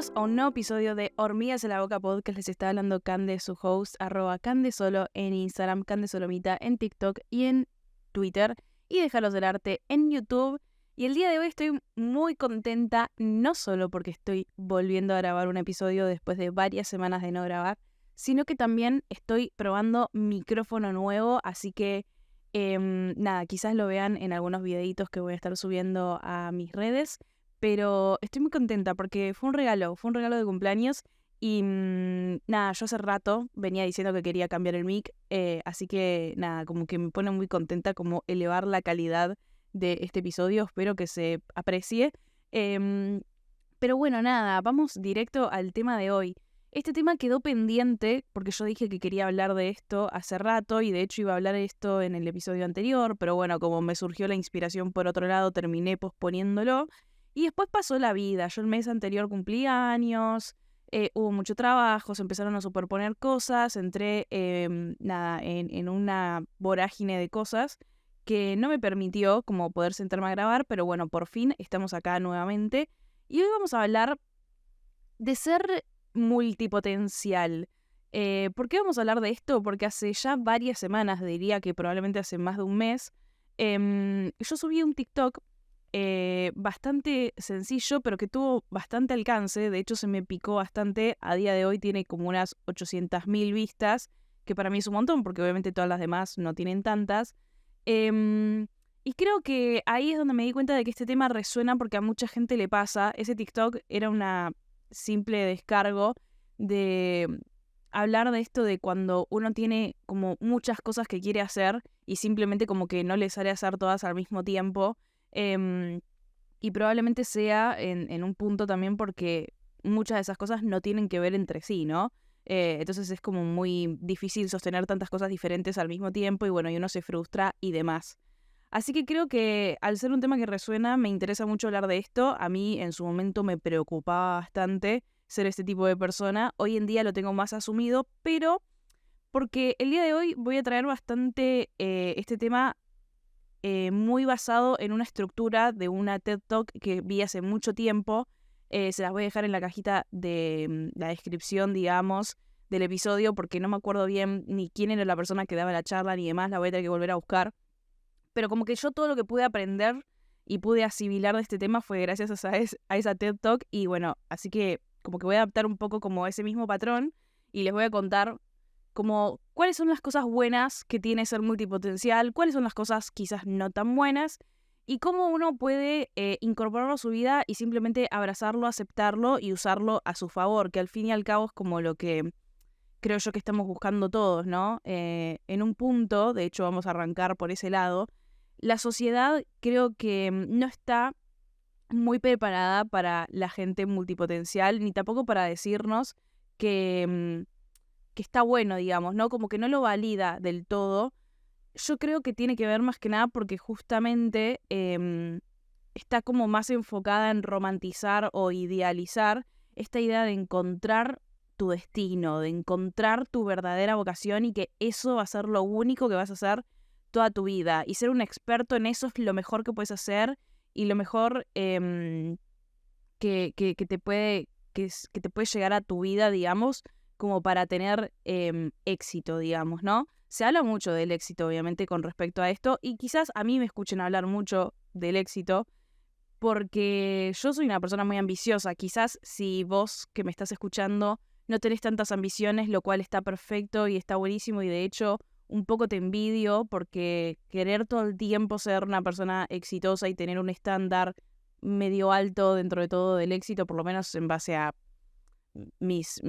Bienvenidos a un nuevo episodio de Hormigas en la Boca Podcast. Les está hablando Cande, su host, @candesolo en Instagram, candesolomita en TikTok y en Twitter, y Déjalos del Arte en YouTube. Y el día de hoy estoy muy contenta, no solo porque estoy volviendo a grabar un episodio después de varias semanas de no grabar, sino que también estoy probando micrófono nuevo, así que nada, quizás lo vean en algunos videitos que voy a estar subiendo a mis redes. Pero estoy muy contenta porque fue un regalo de cumpleaños y nada, yo hace rato venía diciendo que quería cambiar el mic, así que nada, como que me pone muy contenta como elevar la calidad de este episodio, espero que se aprecie. Pero bueno, nada, vamos directo al tema de hoy. Este tema quedó pendiente porque yo dije que quería hablar de esto hace rato y de hecho iba a hablar de esto en el episodio anterior, pero bueno, como me surgió la inspiración por otro lado, terminé posponiéndolo. Y después pasó la vida. Yo el mes anterior cumplí años, hubo mucho trabajo, se empezaron a superponer cosas, entré nada, en una vorágine de cosas que no me permitió como poder sentarme a grabar, pero bueno, por fin estamos acá nuevamente. Y hoy vamos a hablar de ser multipotencial. ¿Por qué vamos a hablar de esto? Porque hace ya varias semanas, diría que probablemente hace más de un mes, yo subí un TikTok bastante sencillo, pero que tuvo bastante alcance. De hecho, se me picó bastante. A día de hoy tiene como unas 800.000 vistas, que para mí es un montón, porque obviamente todas las demás no tienen tantas. Y creo que ahí es donde me di cuenta de que este tema resuena porque a mucha gente le pasa. Ese TikTok era una simple descargo de hablar de esto de cuando uno tiene como muchas cosas que quiere hacer y simplemente como que no le sale hacer todas al mismo tiempo. Y probablemente sea en un punto también porque muchas de esas cosas no tienen que ver entre sí, ¿no? Entonces es como muy difícil sostener tantas cosas diferentes al mismo tiempo y bueno, y uno se frustra y demás. Así que creo que al ser un tema que resuena, me interesa mucho hablar de esto. A mí en su momento me preocupaba bastante ser este tipo de persona. Hoy en día lo tengo más asumido, pero porque el día de hoy voy a traer bastante este tema muy basado en una estructura de una TED Talk que vi hace mucho tiempo. Se las voy a dejar en la cajita de la descripción, digamos, del episodio, porque no me acuerdo bien ni quién era la persona que daba la charla ni demás, la voy a tener que volver a buscar. Pero como que yo todo lo que pude aprender y pude asimilar de este tema fue gracias a esa TED Talk. Y bueno, así que como que voy a adaptar un poco como ese mismo patrón y les voy a contar como cuáles son las cosas buenas que tiene ser multipotencial, cuáles son las cosas quizás no tan buenas y cómo uno puede incorporarlo a su vida y simplemente abrazarlo, aceptarlo y usarlo a su favor, que al fin y al cabo es como lo que creo yo que estamos buscando todos, ¿no? En un punto, de hecho vamos a arrancar por ese lado, la sociedad creo que no está muy preparada para la gente multipotencial, ni tampoco para decirnos que está bueno, digamos, ¿no? Como que no lo valida del todo. Yo creo que tiene que ver más que nada porque justamente está como más enfocada en romantizar o idealizar esta idea de encontrar tu destino, de encontrar tu verdadera vocación y que eso va a ser lo único que vas a hacer toda tu vida. Y ser un experto en eso es lo mejor que puedes hacer y lo mejor que te puede, que te puede llegar a tu vida, digamos, como para tener éxito, digamos, ¿no? Se habla mucho del éxito, obviamente, con respecto a esto, y quizás a mí me escuchen hablar mucho del éxito, porque yo soy una persona muy ambiciosa. Quizás si vos que me estás escuchando no tenés tantas ambiciones, lo cual está perfecto y está buenísimo, y de hecho un poco te envidio, porque querer todo el tiempo ser una persona exitosa y tener un estándar medio alto dentro de todo del éxito, por lo menos en base a mis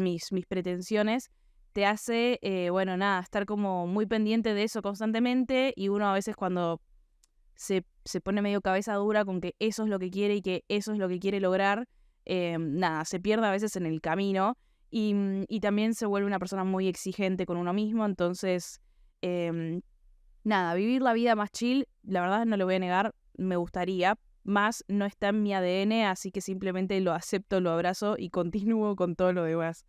pretensiones, te hace, bueno, nada, estar como muy pendiente de eso constantemente y uno a veces cuando se pone medio cabeza dura con que eso es lo que quiere y que eso es lo que quiere lograr, nada, se pierde a veces en el camino y también se vuelve una persona muy exigente con uno mismo, entonces, nada, vivir la vida más chill, la verdad no lo voy a negar, me gustaría, más no está en mi ADN, así que simplemente lo acepto, lo abrazo y continúo con todo lo demás.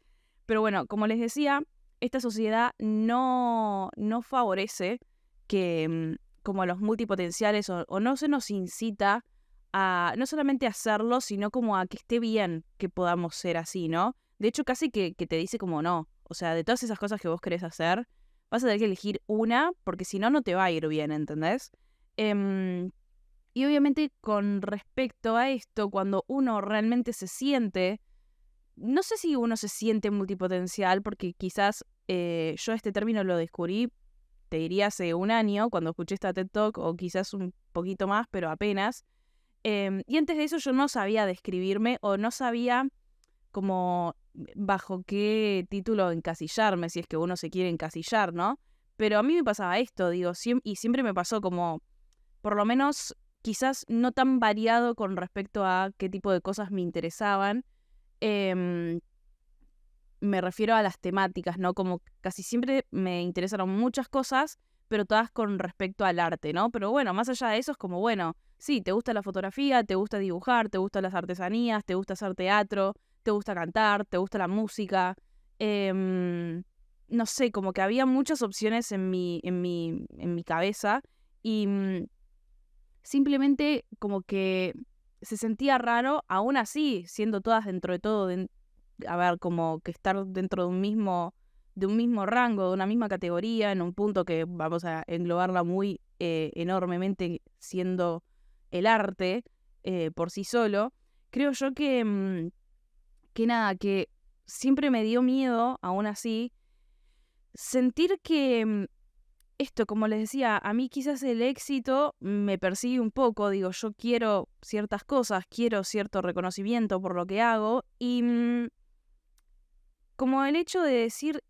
Pero bueno, como les decía, esta sociedad no favorece que como a los multipotenciales o no se nos incita a no solamente hacerlo, sino como a que esté bien que podamos ser así, ¿no? De hecho, casi que te dice como no. O sea, de todas esas cosas que vos querés hacer, vas a tener que elegir una, porque si no, no te va a ir bien, ¿entendés? Em, y obviamente con respecto a esto, cuando uno realmente se siente, no sé si uno se siente multipotencial, porque quizás yo este término lo descubrí, te diría hace un año, cuando escuché esta TED Talk, o quizás un poquito más, pero apenas. Y antes de eso yo no sabía describirme o no sabía como bajo qué título encasillarme, si es que uno se quiere encasillar, ¿no? Pero a mí me pasaba esto, digo, y siempre me pasó como, por lo menos, quizás no tan variado con respecto a qué tipo de cosas me interesaban. Em, Me refiero a las temáticas, ¿no? Como casi siempre me interesaron muchas cosas, pero todas con respecto al arte, ¿no? Pero bueno, más allá de eso es como, bueno, sí, te gusta la fotografía, te gusta dibujar, te gustan las artesanías, te gusta hacer teatro, te gusta cantar, te gusta la música. Em, no sé, como que había muchas opciones en mi cabeza y simplemente como que se sentía raro, aún así, siendo todas dentro de todo a ver, como que estar dentro de un mismo rango, de una misma categoría, en un punto que vamos a englobarla muy enormemente siendo el arte por sí solo, creo yo que nada, que siempre me dio miedo, aún así, sentir que esto, como les decía, a mí quizás el éxito me persigue un poco, digo, yo quiero ciertas cosas, quiero cierto reconocimiento por lo que hago y como el hecho de decir,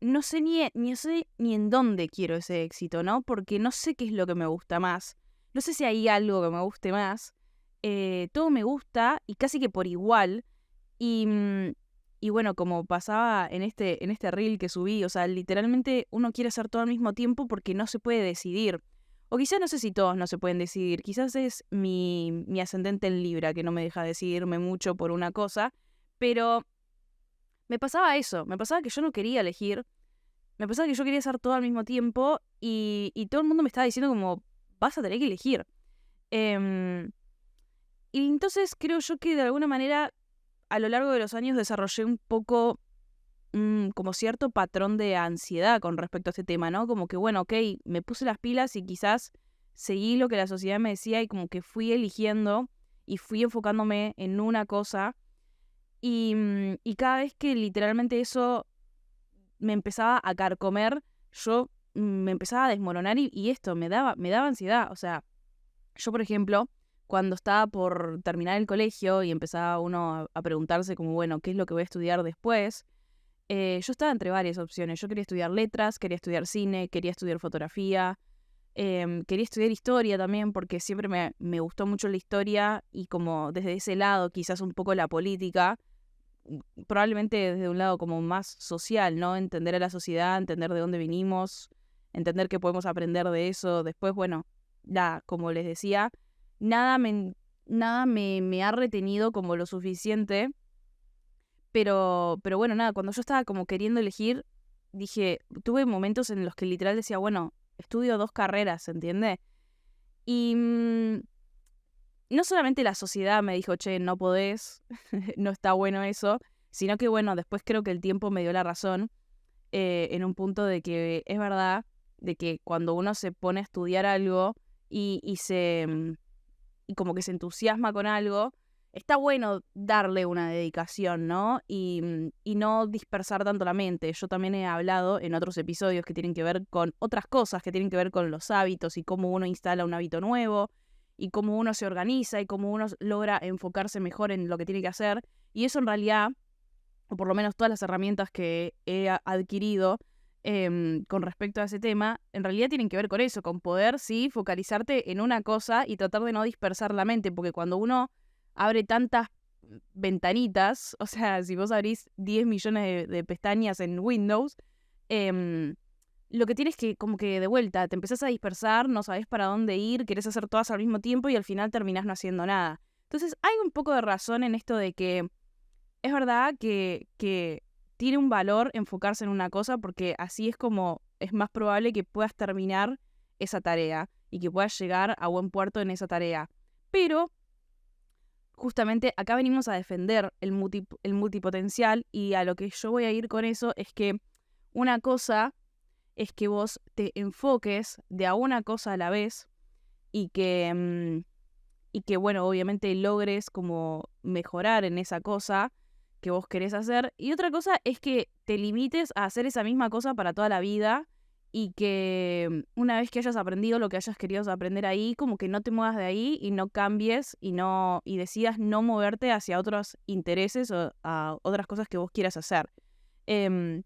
no sé ni sé ni en dónde quiero ese éxito, ¿no? Porque no sé qué es lo que me gusta más. No sé si hay algo que me guste más. Todo me gusta y casi que por igual. Y, y bueno, como pasaba en este reel que subí, o sea, literalmente uno quiere hacer todo al mismo tiempo porque no se puede decidir. O quizás no sé si todos no se pueden decidir. Quizás es mi ascendente en Libra que no me deja decidirme mucho por una cosa. Pero me pasaba eso, me pasaba que yo no quería elegir, me pasaba que yo quería hacer todo al mismo tiempo y todo el mundo me estaba diciendo como, vas a tener que elegir. Em, y entonces creo yo que de alguna manera a lo largo de los años desarrollé un poco como cierto patrón de ansiedad con respecto a este tema, ¿no? Como que, bueno, ok, me puse las pilas y quizás seguí lo que la sociedad me decía y como que fui eligiendo y fui enfocándome en una cosa y cada vez que literalmente eso me empezaba a carcomer, yo me empezaba a desmoronar y esto me daba ansiedad. O sea, yo, por ejemplo, cuando estaba por terminar el colegio y empezaba uno a preguntarse como, bueno, ¿qué es lo que voy a estudiar después? Yo estaba entre varias opciones. Yo quería estudiar letras, quería estudiar cine, quería estudiar fotografía, quería estudiar historia también porque siempre me gustó mucho la historia y como desde ese lado quizás un poco la política probablemente desde un lado como más social, ¿no? Entender a la sociedad, entender de dónde vinimos, entender qué podemos aprender de eso. Después, bueno, como les decía, nada me ha retenido como lo suficiente, pero bueno, nada, cuando yo estaba como queriendo elegir, tuve momentos en los que literal decía, bueno, estudio 2 carreras, ¿entiende? Y no solamente la sociedad me dijo, che, no podés, no está bueno eso, sino que bueno, después creo que el tiempo me dio la razón en un punto de que es verdad, de que cuando uno se pone a estudiar algo y como que se entusiasma con algo, está bueno darle una dedicación, ¿no? Y no dispersar tanto la mente. Yo también he hablado en otros episodios que tienen que ver con otras cosas, que tienen que ver con los hábitos y cómo uno instala un hábito nuevo y cómo uno se organiza y cómo uno logra enfocarse mejor en lo que tiene que hacer. Y eso en realidad, o por lo menos todas las herramientas que he adquirido con respecto a ese tema, en realidad tienen que ver con eso, con poder, sí, focalizarte en una cosa y tratar de no dispersar la mente, porque cuando uno abre tantas ventanitas, o sea, si vos abrís 10 millones de pestañas en Windows, em, lo que tienes que, como que de vuelta, te empezás a dispersar, no sabés para dónde ir, querés hacer todas al mismo tiempo y al final terminás no haciendo nada. Entonces hay un poco de razón en esto de que es verdad que tiene un valor enfocarse en una cosa porque así es como es más probable que puedas terminar esa tarea y que puedas llegar a buen puerto en esa tarea. Pero justamente acá venimos a defender el multipotencial, y a lo que yo voy a ir con eso es que una cosa es que vos te enfoques de a una cosa a la vez y que bueno, obviamente logres como mejorar en esa cosa que vos querés hacer. Y otra cosa es que te limites a hacer esa misma cosa para toda la vida y que una vez que hayas aprendido lo que hayas querido aprender ahí, como que no te muevas de ahí y no cambies y decidas no moverte hacia otros intereses o a otras cosas que vos quieras hacer. Em,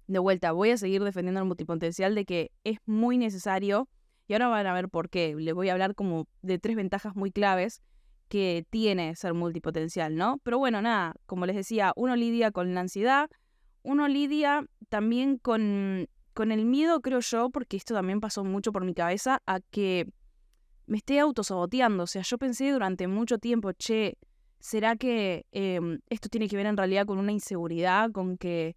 de vuelta, voy a seguir defendiendo el multipotencial de que es muy necesario, y ahora van a ver por qué. Les voy a hablar como de 3 ventajas muy claves que tiene ser multipotencial, ¿no? Pero bueno, nada, como les decía, uno lidia con la ansiedad, uno lidia también con el miedo, creo yo, porque esto también pasó mucho por mi cabeza, a que me esté autosaboteando. O sea, yo pensé durante mucho tiempo, che, ¿será que esto tiene que ver en realidad con una inseguridad, con que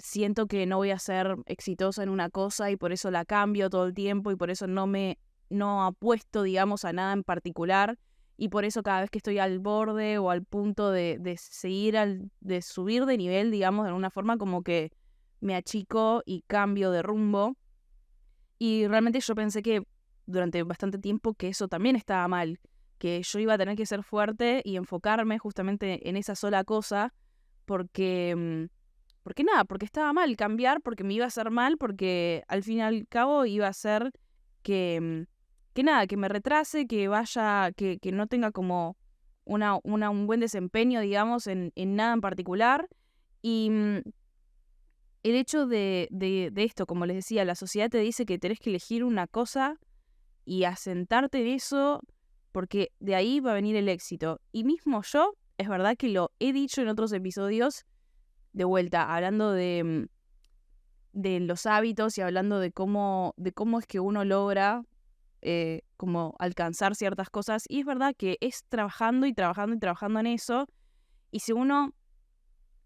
siento que no voy a ser exitosa en una cosa y por eso la cambio todo el tiempo y por eso no apuesto, digamos, a nada en particular, y por eso cada vez que estoy al borde o al punto de de subir de nivel, digamos, de alguna forma, como que me achico y cambio de rumbo? Y realmente yo pensé que durante bastante tiempo que eso también estaba mal, que yo iba a tener que ser fuerte y enfocarme justamente en esa sola cosa, porque porque nada, porque estaba mal cambiar, porque me iba a hacer mal, porque al fin y al cabo iba a ser que, que nada, que me retrase, que vaya, que no tenga como un buen desempeño, digamos, en nada en particular. Y el hecho de esto, como les decía, la sociedad te dice que tenés que elegir una cosa y asentarte en eso, porque de ahí va a venir el éxito. Y mismo yo, es verdad que lo he dicho en otros episodios, de vuelta, hablando de los hábitos y hablando de cómo es que uno logra como alcanzar ciertas cosas. Y es verdad que es trabajando y trabajando y trabajando en eso. Y si uno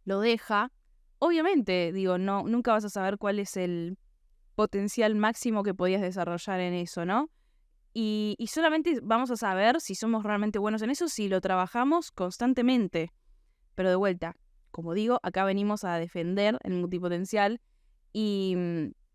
lo deja, obviamente, digo, no, nunca vas a saber cuál es el potencial máximo que podías desarrollar en eso, ¿no? Y solamente vamos a saber si somos realmente buenos en eso si lo trabajamos constantemente. Pero de vuelta, como digo, acá venimos a defender el multipotencial, y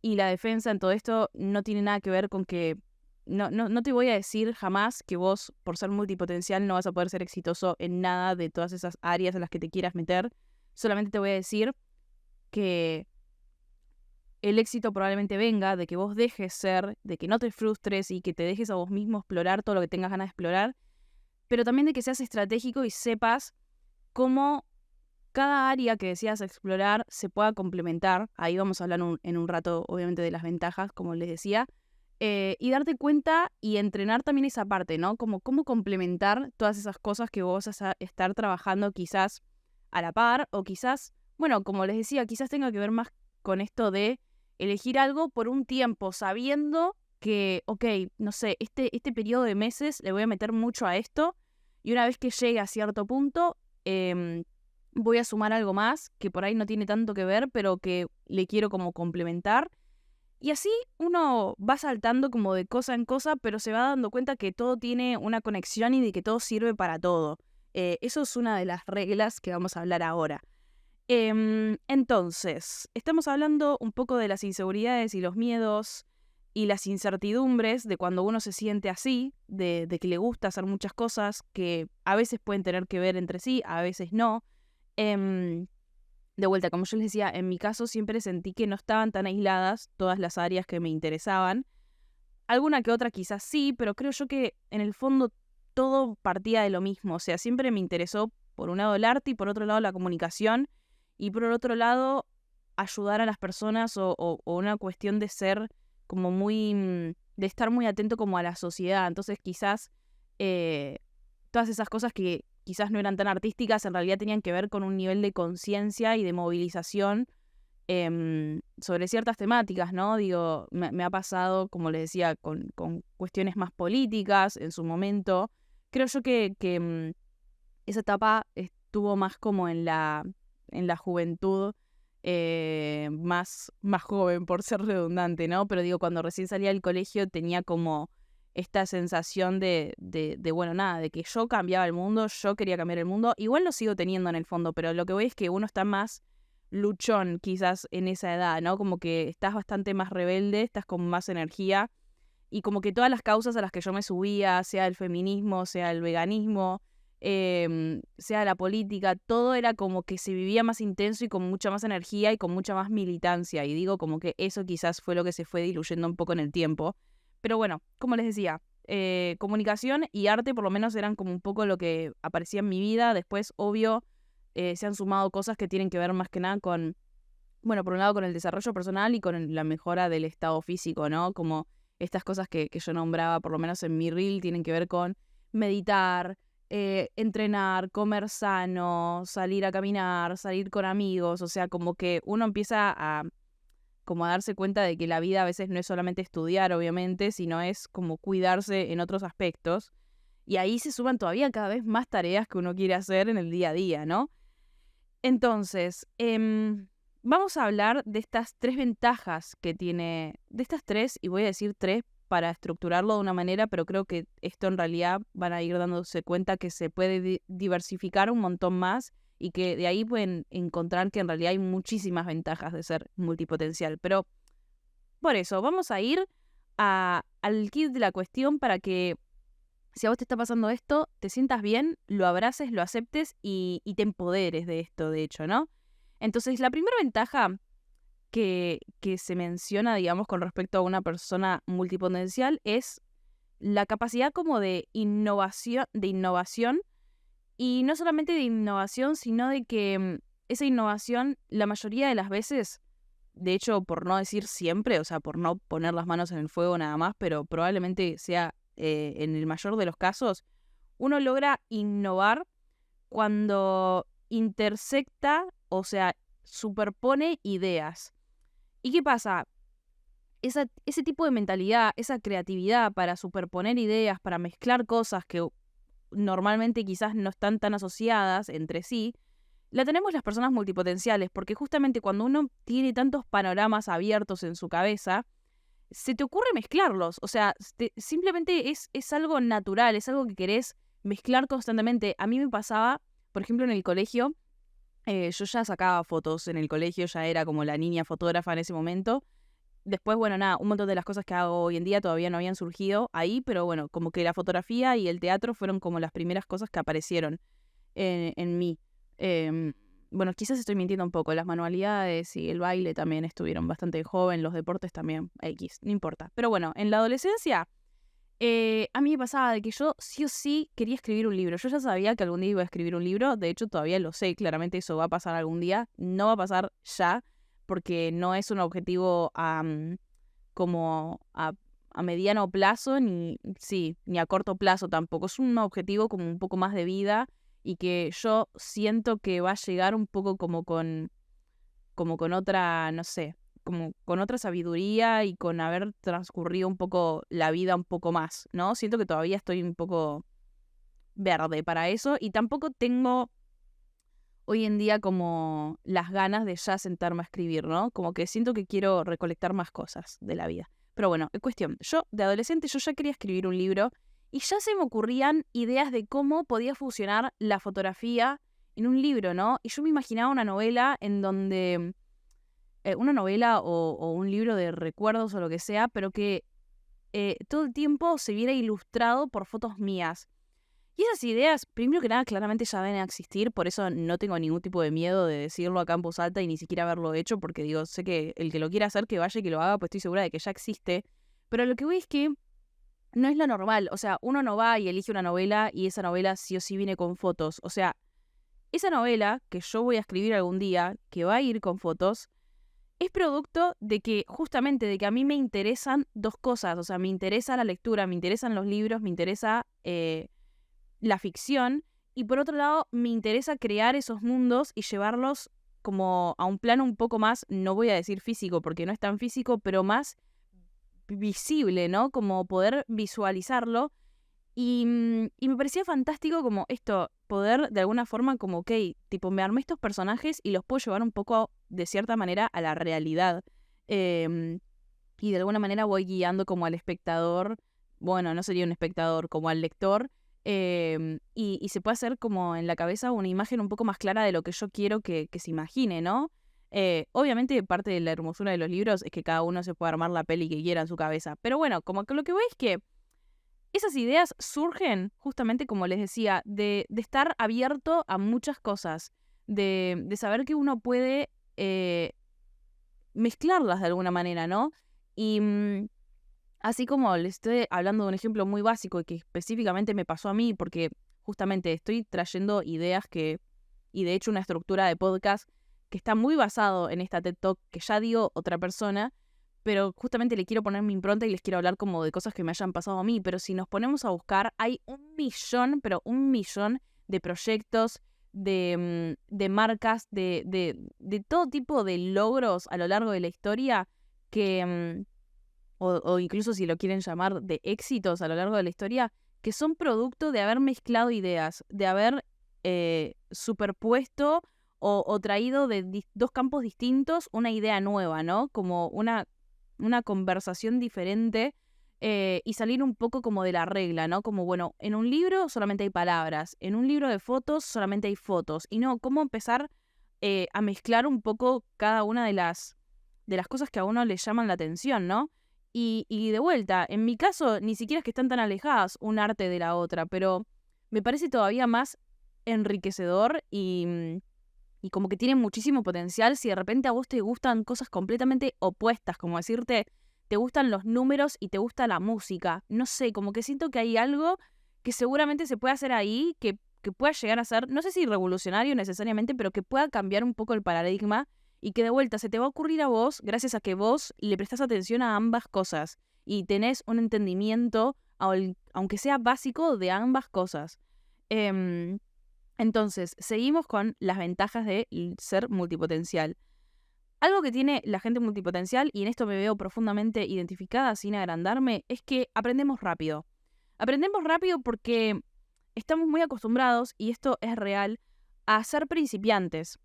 la defensa en todo esto no tiene nada que ver con que... No te voy a decir jamás que vos, por ser multipotencial, no vas a poder ser exitoso en nada de todas esas áreas en las que te quieras meter. Solamente te voy a decir que el éxito probablemente venga de que vos dejes ser, de que no te frustres y que te dejes a vos mismo explorar todo lo que tengas ganas de explorar, pero también de que seas estratégico y sepas cómo cada área que deseas explorar se pueda complementar. Ahí vamos a hablar en un rato, obviamente, de las ventajas, como les decía, y darte cuenta y entrenar también esa parte, ¿no? Como cómo complementar todas esas cosas que vos vas a estar trabajando quizás a la par, o quizás, bueno, como les decía, quizás tenga que ver más con esto de elegir algo por un tiempo, sabiendo que, ok, no sé, este periodo de meses le voy a meter mucho a esto, y una vez que llegue a cierto punto, voy a sumar algo más que por ahí no tiene tanto que ver, pero que le quiero como complementar. Y así uno va saltando como de cosa en cosa, pero se va dando cuenta que todo tiene una conexión y de que todo sirve para todo. Eso es una de las reglas que vamos a hablar ahora. Entonces, estamos hablando un poco de las inseguridades y los miedos y las incertidumbres de cuando uno se siente así, de que le gusta hacer muchas cosas que a veces pueden tener que ver entre sí, a veces no. Em, de vuelta, como yo les decía, en mi caso siempre sentí que no estaban tan aisladas todas las áreas que me interesaban. Alguna que otra quizás sí, pero creo yo que en el fondo todo partía de lo mismo. O sea, siempre me interesó por un lado el arte y por otro lado la comunicación, y por otro lado ayudar a las personas, o una cuestión de ser como de estar muy atento como a la sociedad. Entonces quizás todas esas cosas que quizás no eran tan artísticas, en realidad tenían que ver con un nivel de conciencia y de movilización sobre ciertas temáticas, ¿no? Digo, me ha pasado, como les decía, con cuestiones más políticas en su momento. Creo yo que esa etapa estuvo más como en la juventud, más joven, por ser redundante, ¿no? Pero digo, cuando recién salía del colegio tenía como esta sensación bueno, nada, de que yo cambiaba el mundo, yo quería cambiar el mundo. Igual lo sigo teniendo en el fondo, pero lo que voy es que uno está más luchón quizás en esa edad, ¿no? Como que estás bastante más rebelde, estás con más energía y como que todas las causas a las que yo me subía, sea el feminismo, sea el veganismo, sea la política, todo era como que se vivía más intenso y con mucha más energía y con mucha más militancia. Y digo como que eso quizás fue lo que se fue diluyendo un poco en el tiempo. Pero bueno, como les decía, comunicación y arte por lo menos eran como un poco lo que aparecía en mi vida. Después, obvio, se han sumado cosas que tienen que ver más que nada con, bueno, por un lado con el desarrollo personal y con la mejora del estado físico, ¿no? Como estas cosas que yo nombraba, por lo menos en mi reel, tienen que ver con meditar, entrenar, comer sano, salir a caminar, salir con amigos. O sea, como que uno empieza como a darse cuenta de que la vida a veces no es solamente estudiar, obviamente, sino es como cuidarse en otros aspectos. Y ahí se suman todavía cada vez más tareas que uno quiere hacer en el día a día, ¿no? Entonces, vamos a hablar de estas 3 ventajas que tiene, de estas 3, y voy a decir 3 para estructurarlo de una manera, pero creo que esto en realidad van a ir dándose cuenta que se puede diversificar un montón más y que de ahí pueden encontrar que en realidad hay muchísimas ventajas de ser multipotencial. Pero por eso, vamos a ir al kit de la cuestión para que si a vos te está pasando esto, te sientas bien, lo abraces, lo aceptes y te empoderes de esto, de hecho, ¿no? Entonces, la primera ventaja que se menciona, digamos, con respecto a una persona multipotencial es la capacidad como de innovación, y no solamente de innovación, sino de que esa innovación, la mayoría de las veces, de hecho, por no decir siempre, o sea, por no poner las manos en el fuego nada más, pero probablemente sea en el mayor de los casos, uno logra innovar cuando intersecta, o sea, superpone ideas. ¿Y qué pasa? Ese tipo de mentalidad, esa creatividad para superponer ideas, para mezclar cosas que normalmente quizás no están tan asociadas entre sí, la tenemos las personas multipotenciales, porque justamente cuando uno tiene tantos panoramas abiertos en su cabeza, se te ocurre mezclarlos. O sea, simplemente es algo natural, es algo que querés mezclar constantemente. A mí me pasaba, por ejemplo, en el colegio, yo ya sacaba fotos en el colegio, ya era como la niña fotógrafa en ese momento. Después, bueno, nada, un montón de las cosas que hago hoy en día todavía no habían surgido ahí, pero bueno, como que la fotografía y el teatro fueron como las primeras cosas que aparecieron en mí. Bueno, quizás estoy mintiendo un poco. Las manualidades y el baile también estuvieron bastante joven, los deportes también, X, no importa. Pero bueno, en la adolescencia, a mí me pasaba de que yo sí o sí quería escribir un libro. Yo ya sabía que algún día iba a escribir un libro, de hecho todavía lo sé, claramente eso va a pasar algún día, no va a pasar ya, porque no es un objetivo como a mediano plazo, ni a corto plazo tampoco. Es un objetivo como un poco más de vida y que yo siento que va a llegar un poco como con otra, no sé, como con otra sabiduría y con haber transcurrido un poco la vida un poco más, ¿no? Siento que todavía estoy un poco verde para eso y tampoco tengo hoy en día como las ganas de ya sentarme a escribir, ¿no? Como que siento que quiero recolectar más cosas de la vida. Pero bueno, en cuestión, yo de adolescente yo ya quería escribir un libro y ya se me ocurrían ideas de cómo podía funcionar la fotografía en un libro, ¿no? Y yo me imaginaba una novela en donde, una novela o un libro de recuerdos o lo que sea, pero que todo el tiempo se viera ilustrado por fotos mías. Y esas ideas, primero que nada, claramente ya deben existir, por eso no tengo ningún tipo de miedo de decirlo acá en voz alta y ni siquiera haberlo hecho, porque digo, sé que el que lo quiera hacer, que vaya y que lo haga, pues estoy segura de que ya existe. Pero lo que voy es que no es lo normal, o sea, uno no va y elige una novela y esa novela sí o sí viene con fotos. O sea, esa novela que yo voy a escribir algún día, que va a ir con fotos, es producto de que, justamente, de que a mí me interesan dos cosas. O sea, me interesa la lectura, me interesan los libros, me interesa la ficción, y por otro lado me interesa crear esos mundos y llevarlos como a un plano un poco más, no voy a decir físico porque no es tan físico, pero más visible, ¿no? Como poder visualizarlo. Y me parecía fantástico como esto, poder de alguna forma como, ok, tipo me armé estos personajes y los puedo llevar un poco de cierta manera a la realidad. Y de alguna manera voy guiando como al espectador bueno, no sería un espectador, como al lector, y se puede hacer como en la cabeza una imagen un poco más clara de lo que yo quiero que se imagine, ¿no? Obviamente parte de la hermosura de los libros es que cada uno se puede armar la peli que quiera en su cabeza, pero bueno, como que lo que voy es que esas ideas surgen justamente, como les decía, de estar abierto a muchas cosas, de saber que uno puede mezclarlas de alguna manera, ¿no? Y así como les estoy hablando de un ejemplo muy básico y que específicamente me pasó a mí, porque justamente estoy trayendo ideas y de hecho una estructura de podcast que está muy basado en esta TED Talk que ya dio otra persona, pero justamente le quiero poner mi impronta y les quiero hablar como de cosas que me hayan pasado a mí. Pero si nos ponemos a buscar, hay un millón, pero un millón de proyectos, de marcas, de todo tipo de logros a lo largo de la historia que, o incluso si lo quieren llamar de éxitos a lo largo de la historia, que son producto de haber mezclado ideas, de haber superpuesto o traído de dos campos distintos una idea nueva, ¿no? Como una conversación diferente y salir un poco como de la regla, ¿no? Como, bueno, en un libro solamente hay palabras, en un libro de fotos solamente hay fotos, y no, cómo empezar a mezclar un poco cada una de las cosas que a uno le llaman la atención, ¿no? Y de vuelta, en mi caso, ni siquiera es que están tan alejadas un arte de la otra, pero me parece todavía más enriquecedor y como que tiene muchísimo potencial si de repente a vos te gustan cosas completamente opuestas, como decirte, te gustan los números y te gusta la música. No sé, como que siento que hay algo que seguramente se puede hacer ahí, que pueda llegar a ser, no sé si revolucionario necesariamente, pero que pueda cambiar un poco el paradigma y que de vuelta se te va a ocurrir a vos gracias a que vos le prestás atención a ambas cosas y tenés un entendimiento, aunque sea básico, de ambas cosas. Entonces, seguimos con las ventajas de ser multipotencial. Algo que tiene la gente multipotencial, y en esto me veo profundamente identificada sin agrandarme, es que aprendemos rápido. Aprendemos rápido porque estamos muy acostumbrados, y esto es real, a ser principiantes.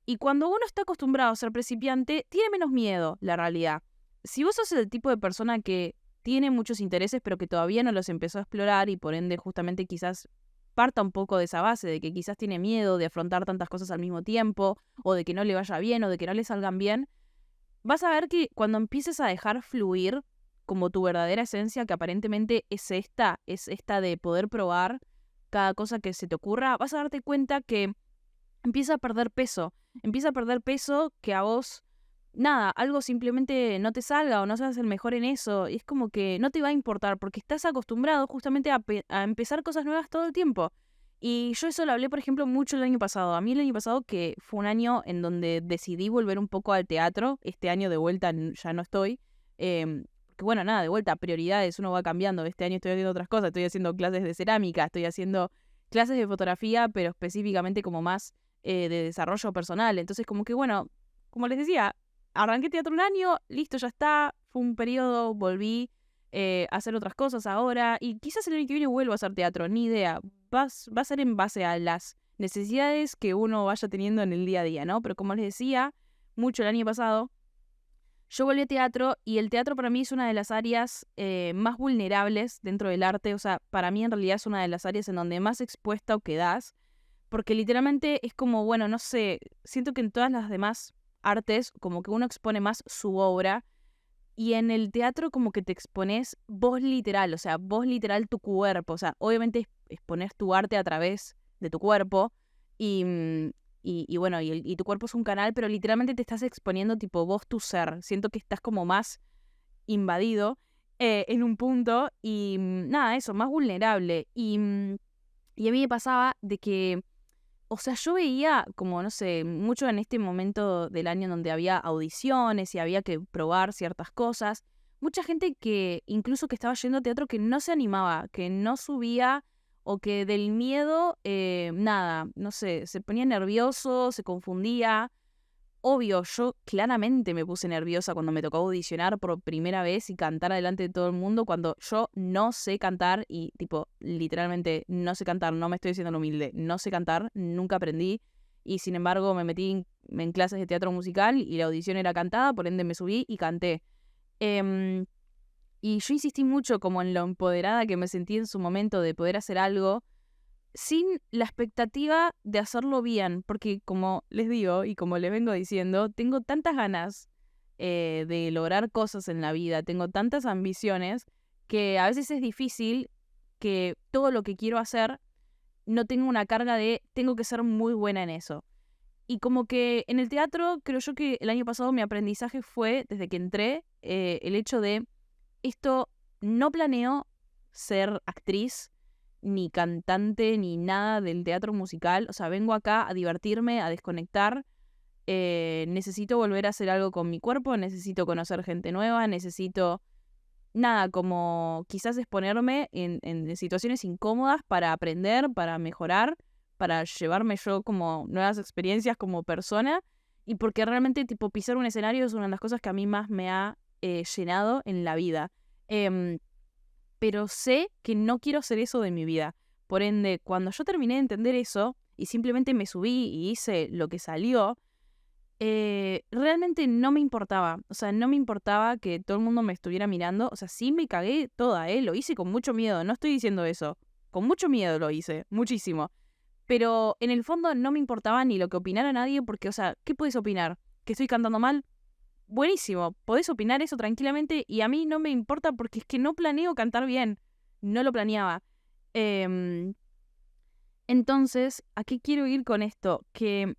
Y cuando uno está acostumbrado a ser principiante, tiene menos miedo, la realidad. Si vos sos el tipo de persona que tiene muchos intereses, pero que todavía no los empezó a explorar y por ende justamente quizás parta un poco de esa base, de que quizás tiene miedo de afrontar tantas cosas al mismo tiempo, o de que no le vaya bien, o de que no le salgan bien, vas a ver que cuando empieces a dejar fluir como tu verdadera esencia, que aparentemente es esta de poder probar cada cosa que se te ocurra, vas a darte cuenta que empieza a perder peso que a vos, nada, algo simplemente no te salga o no seas el mejor en eso, y es como que no te va a importar porque estás acostumbrado justamente a empezar cosas nuevas todo el tiempo. Y yo eso lo hablé, por ejemplo, mucho el año pasado. A mí el año pasado, que fue un año en donde decidí volver un poco al teatro, este año de vuelta ya no estoy, que bueno, nada, de vuelta, prioridades, uno va cambiando. Este año estoy haciendo otras cosas, estoy haciendo clases de cerámica, estoy haciendo clases de fotografía, pero específicamente como más de desarrollo personal. Entonces, como que bueno, como les decía, arranqué teatro un año, listo, ya está, fue un periodo, volví a hacer otras cosas ahora, y quizás el año que viene vuelvo a hacer teatro, ni idea. Va a ser en base a las necesidades que uno vaya teniendo en el día a día, ¿no? Pero como les decía, mucho el año pasado, yo volví a teatro y el teatro para mí es una de las áreas más vulnerables dentro del arte. O sea, para mí en realidad es una de las áreas en donde más expuesta quedás, porque literalmente es como, bueno, no sé, siento que en todas las demás artes como que uno expone más su obra, y en el teatro como que te expones vos literal, o sea, vos literal tu cuerpo. O sea, obviamente expones tu arte a través de tu cuerpo y, y bueno, y tu cuerpo es un canal, pero literalmente te estás exponiendo tipo vos tu ser. Siento que estás como más invadido en un punto y nada, eso, más vulnerable. Y a mí me pasaba de que, o sea, yo veía como, no sé, mucho en este momento del año en donde había audiciones y había que probar ciertas cosas, mucha gente que incluso que estaba yendo a teatro que no se animaba, que no subía o que del miedo, nada, no sé, se ponía nervioso, se confundía. Obvio, yo claramente me puse nerviosa cuando me tocó audicionar por primera vez y cantar delante de todo el mundo cuando yo no sé cantar y tipo, literalmente no sé cantar, no me estoy diciendo humilde, no sé cantar, nunca aprendí y sin embargo me metí en clases de teatro musical y la audición era cantada, por ende me subí y canté. Em, Y yo insistí mucho como en lo empoderada que me sentí en su momento de poder hacer algo sin la expectativa de hacerlo bien, porque como les digo y como les vengo diciendo, tengo tantas ganas de lograr cosas en la vida, tengo tantas ambiciones que a veces es difícil que todo lo que quiero hacer no tenga una carga de tengo que ser muy buena en eso. Y como que en el teatro creo yo que el año pasado mi aprendizaje fue, desde que entré, el hecho de esto no planeo ser actriz, ni cantante, ni nada del teatro musical. O sea, vengo acá a divertirme, a desconectar. Necesito volver a hacer algo con mi cuerpo, necesito conocer gente nueva, necesito, nada, como quizás exponerme en situaciones incómodas para aprender, para mejorar, para llevarme yo como nuevas experiencias como persona. Y porque realmente, tipo, pisar un escenario es una de las cosas que a mí más me ha llenado en la vida. Em, pero sé que no quiero hacer eso de mi vida. Por ende, cuando yo terminé de entender eso y simplemente me subí y hice lo que salió, realmente no me importaba. O sea, no me importaba que todo el mundo me estuviera mirando. O sea, sí me cagué toda, lo hice con mucho miedo, no estoy diciendo eso. Con mucho miedo lo hice, muchísimo. Pero en el fondo no me importaba ni lo que opinara nadie porque, o sea, ¿qué puedes opinar? ¿Que estoy cantando mal? Buenísimo, podés opinar eso tranquilamente y a mí no me importa porque es que no planeo cantar bien, no lo planeaba. Em, entonces, ¿a qué quiero ir con esto? Que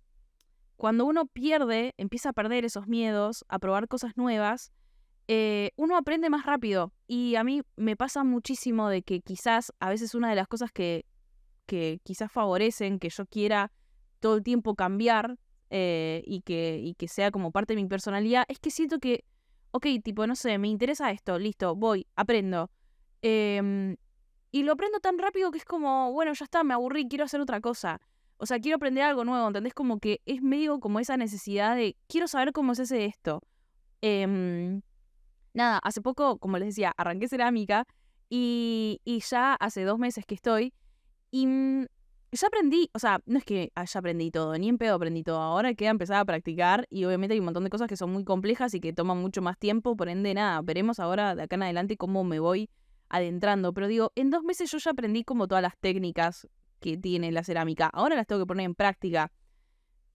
cuando uno pierde, empieza a perder esos miedos, a probar cosas nuevas, uno aprende más rápido. Y a mí me pasa muchísimo de que quizás a veces una de las cosas que quizás favorecen que yo quiera todo el tiempo cambiar y que sea como parte de mi personalidad, es que siento que, ok, tipo, no sé, me interesa esto, listo, voy, aprendo. Em, y lo aprendo tan rápido que es como, bueno, ya está, me aburrí, quiero hacer otra cosa. O sea, quiero aprender algo nuevo, ¿entendés? Como que es medio como esa necesidad de, quiero saber cómo se hace esto. Em, nada, hace poco, como les decía, arranqué cerámica y ya hace 2 meses que estoy. Y ya aprendí, o sea, no es que ya aprendí todo, ni en pedo aprendí todo. Ahora queda empezar a practicar y obviamente hay un montón de cosas que son muy complejas y que toman mucho más tiempo. Por ende, nada, veremos ahora de acá en adelante cómo me voy adentrando. Pero digo, en 2 meses yo ya aprendí como todas las técnicas que tiene la cerámica. Ahora las tengo que poner en práctica.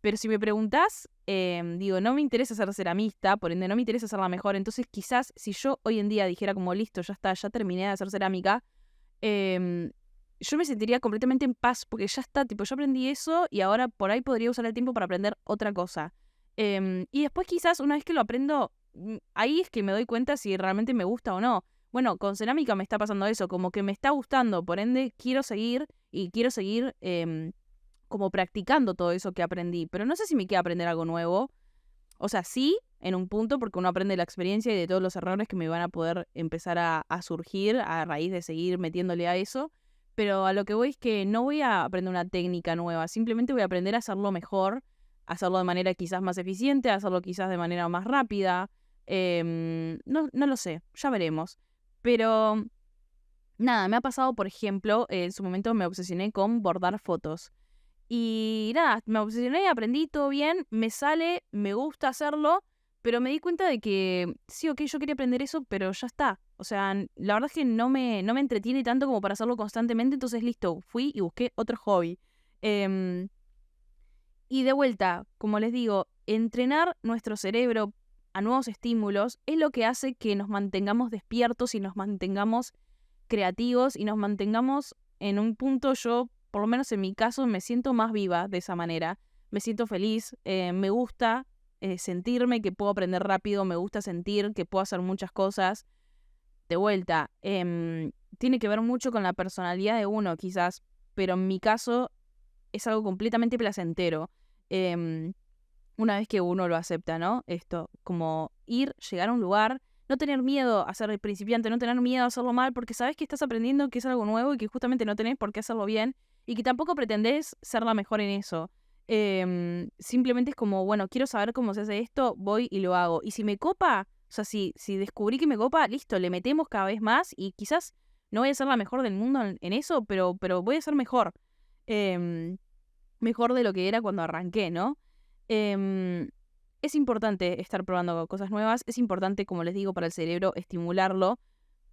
Pero si me preguntás, digo, no me interesa ser ceramista, por ende no me interesa ser la mejor. Entonces quizás si yo hoy en día dijera como listo, ya está, ya terminé de hacer cerámica, em, yo me sentiría completamente en paz porque ya está, tipo, yo aprendí eso y ahora por ahí podría usar el tiempo para aprender otra cosa. Y después quizás una vez que lo aprendo, ahí es que me doy cuenta si realmente me gusta o no. Bueno, con cerámica me está pasando eso, como que me está gustando, por ende quiero seguir y quiero seguir como practicando todo eso que aprendí. Pero no sé si me queda aprender algo nuevo. O sea, sí, en un punto, porque uno aprende de la experiencia y de todos los errores que me van a poder empezar a surgir a raíz de seguir metiéndole a eso. Pero a lo que voy es que no voy a aprender una técnica nueva, simplemente voy a aprender a hacerlo mejor, a hacerlo de manera quizás más eficiente, a hacerlo quizás de manera más rápida. No lo sé, ya veremos. Pero nada, me ha pasado, por ejemplo, en su momento me obsesioné con bordar fotos. Y nada, me obsesioné, aprendí todo bien, me sale, me gusta hacerlo, pero me di cuenta de que sí, ok, yo quería aprender eso, pero ya está. O sea, la verdad es que no me entretiene tanto como para hacerlo constantemente, entonces listo, fui y busqué otro hobby. Em, y de vuelta, como les digo, entrenar nuestro cerebro a nuevos estímulos es lo que hace que nos mantengamos despiertos y nos mantengamos creativos y nos mantengamos en un punto. Yo, por lo menos en mi caso, me siento más viva de esa manera. Me siento feliz, me gusta sentirme que puedo aprender rápido, me gusta sentir que puedo hacer muchas cosas. De vuelta, tiene que ver mucho con la personalidad de uno quizás, pero en mi caso es algo completamente placentero. Em, una vez que uno lo acepta, ¿no? Esto, como ir, llegar a un lugar, no tener miedo a ser el principiante, no tener miedo a hacerlo mal, porque sabes que estás aprendiendo que es algo nuevo y que justamente no tenés por qué hacerlo bien y que tampoco pretendés ser la mejor en eso. Simplemente es como, bueno, quiero saber cómo se hace esto, voy y lo hago. Y si me copa, o sea, si descubrí que me copa, listo, le metemos cada vez más y quizás no voy a ser la mejor del mundo en eso, pero voy a ser mejor. Em, Mejor de lo que era cuando arranqué, ¿no? Em, es importante estar probando cosas nuevas, es importante, como les digo, para el cerebro estimularlo,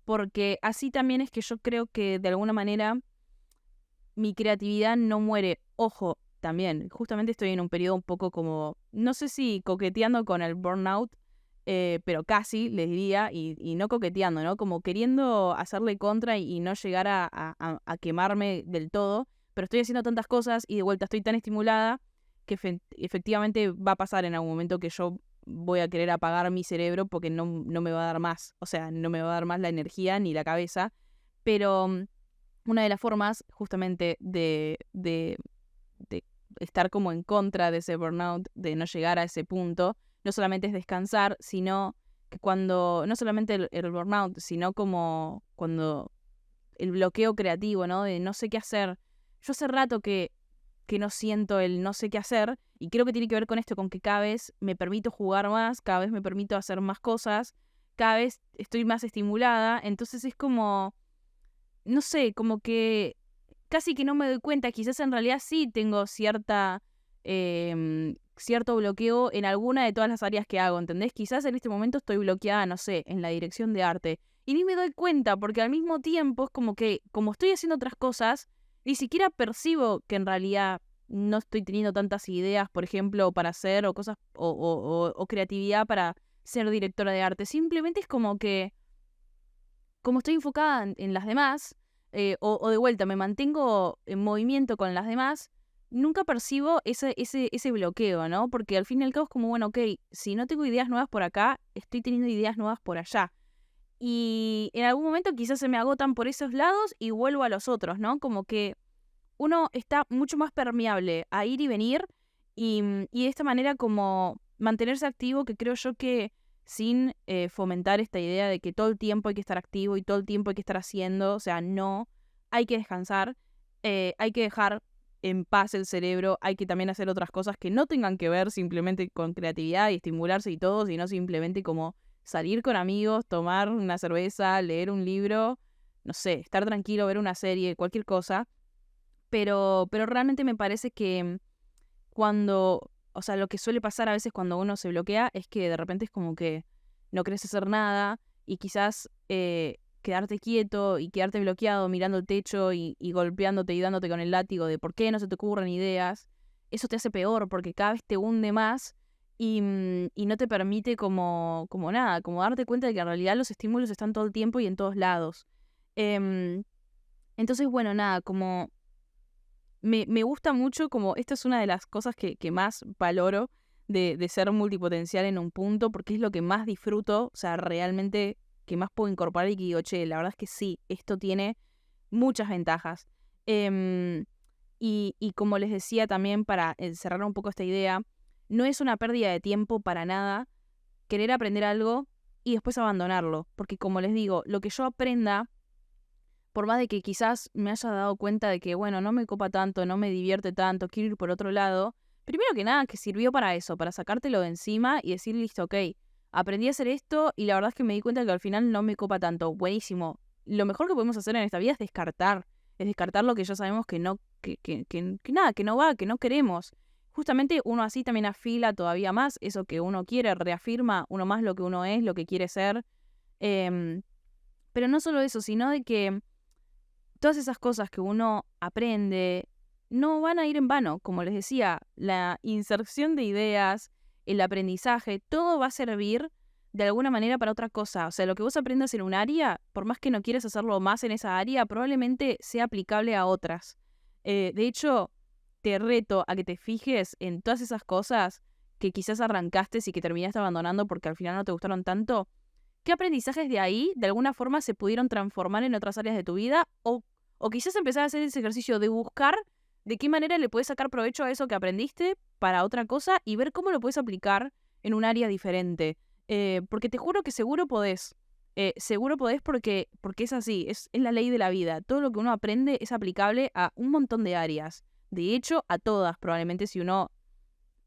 porque así también es que yo creo que de alguna manera mi creatividad no muere. Ojo, también, justamente estoy en un periodo un poco como, no sé si coqueteando con el burnout, pero casi, les diría, y no coqueteando, ¿no? Como queriendo hacerle contra y no llegar a quemarme del todo, pero estoy haciendo tantas cosas y de vuelta estoy tan estimulada que efectivamente va a pasar en algún momento que yo voy a querer apagar mi cerebro porque no me va a dar más, o sea, no me va a dar más la energía ni la cabeza, pero una de las formas justamente de estar como en contra de ese burnout, de no llegar a ese punto, no solamente es descansar, sino que no solamente el burnout, sino como cuando el bloqueo creativo, ¿no? De no sé qué hacer. Yo hace rato que no siento el no sé qué hacer, y creo que tiene que ver con esto, con que cada vez me permito jugar más, cada vez me permito hacer más cosas, cada vez estoy más estimulada, entonces es como, no sé, como que casi que no me doy cuenta, quizás en realidad sí tengo cierto bloqueo en alguna de todas las áreas que hago, ¿entendés? Quizás en este momento estoy bloqueada, no sé, en la dirección de arte. Y ni me doy cuenta, porque al mismo tiempo es como que, como estoy haciendo otras cosas, ni siquiera percibo que en realidad no estoy teniendo tantas ideas, por ejemplo, para hacer, o cosas, o creatividad para ser directora de arte. Simplemente es como que, como estoy enfocada en las demás, o de vuelta, me mantengo en movimiento con las demás, nunca percibo ese bloqueo, ¿no? Porque al fin y al cabo es como, bueno, ok, si no tengo ideas nuevas por acá, estoy teniendo ideas nuevas por allá. Y en algún momento quizás se me agotan por esos lados y vuelvo a los otros, ¿no? Como que uno está mucho más permeable a ir y venir y de esta manera como mantenerse activo, que creo yo que sin fomentar esta idea de que todo el tiempo hay que estar activo y todo el tiempo hay que estar haciendo, o sea, no, hay que descansar, hay que dejar en paz el cerebro, hay que también hacer otras cosas que no tengan que ver simplemente con creatividad y estimularse y todo, sino simplemente como salir con amigos, tomar una cerveza, leer un libro, no sé, estar tranquilo, ver una serie, cualquier cosa. Pero realmente me parece que cuando, o sea, lo que suele pasar a veces cuando uno se bloquea es que de repente es como que no querés hacer nada y quizás quedarte quieto y quedarte bloqueado mirando el techo y golpeándote y dándote con el látigo de por qué no se te ocurren ideas, eso te hace peor porque cada vez te hunde más y no te permite como nada, como darte cuenta de que en realidad los estímulos están todo el tiempo y en todos lados. Em, entonces, bueno, nada, como me gusta mucho, como esta es una de las cosas que más valoro de ser multipotencial en un punto, porque es lo que más disfruto, o sea, realmente que más puedo incorporar y que digo, che, la verdad es que sí, esto tiene muchas ventajas. Em, y como les decía también, para cerrar un poco esta idea, no es una pérdida de tiempo para nada querer aprender algo y después abandonarlo, porque como les digo, lo que yo aprenda por más de que quizás me haya dado cuenta de que, bueno, no me copa tanto, no me divierte tanto, quiero ir por otro lado, primero que nada, que sirvió para eso, para sacártelo de encima y decir, listo, ok, aprendí a hacer esto y la verdad es que me di cuenta que al final no me copa tanto. Buenísimo. Lo mejor que podemos hacer en esta vida es descartar lo que ya sabemos que no, que nada, que no va, que no queremos. Justamente uno así también afila todavía más eso que uno quiere, reafirma uno más lo que uno es, lo que quiere ser. Em, pero no solo eso, sino de que todas esas cosas que uno aprende no van a ir en vano. Como les decía, la inserción de ideas, el aprendizaje, todo va a servir de alguna manera para otra cosa. O sea, lo que vos aprendas en un área, por más que no quieras hacerlo más en esa área, probablemente sea aplicable a otras. De hecho, te reto a que te fijes en todas esas cosas que quizás arrancaste y que terminaste abandonando porque al final no te gustaron tanto. ¿Qué aprendizajes de ahí, de alguna forma, se pudieron transformar en otras áreas de tu vida? O quizás empezar a hacer ese ejercicio de buscar de qué manera le puedes sacar provecho a eso que aprendiste para otra cosa y ver cómo lo puedes aplicar en un área diferente. Porque te juro que seguro podés. Seguro podés porque es así, es la ley de la vida. Todo lo que uno aprende es aplicable a un montón de áreas. De hecho, a todas, probablemente, si uno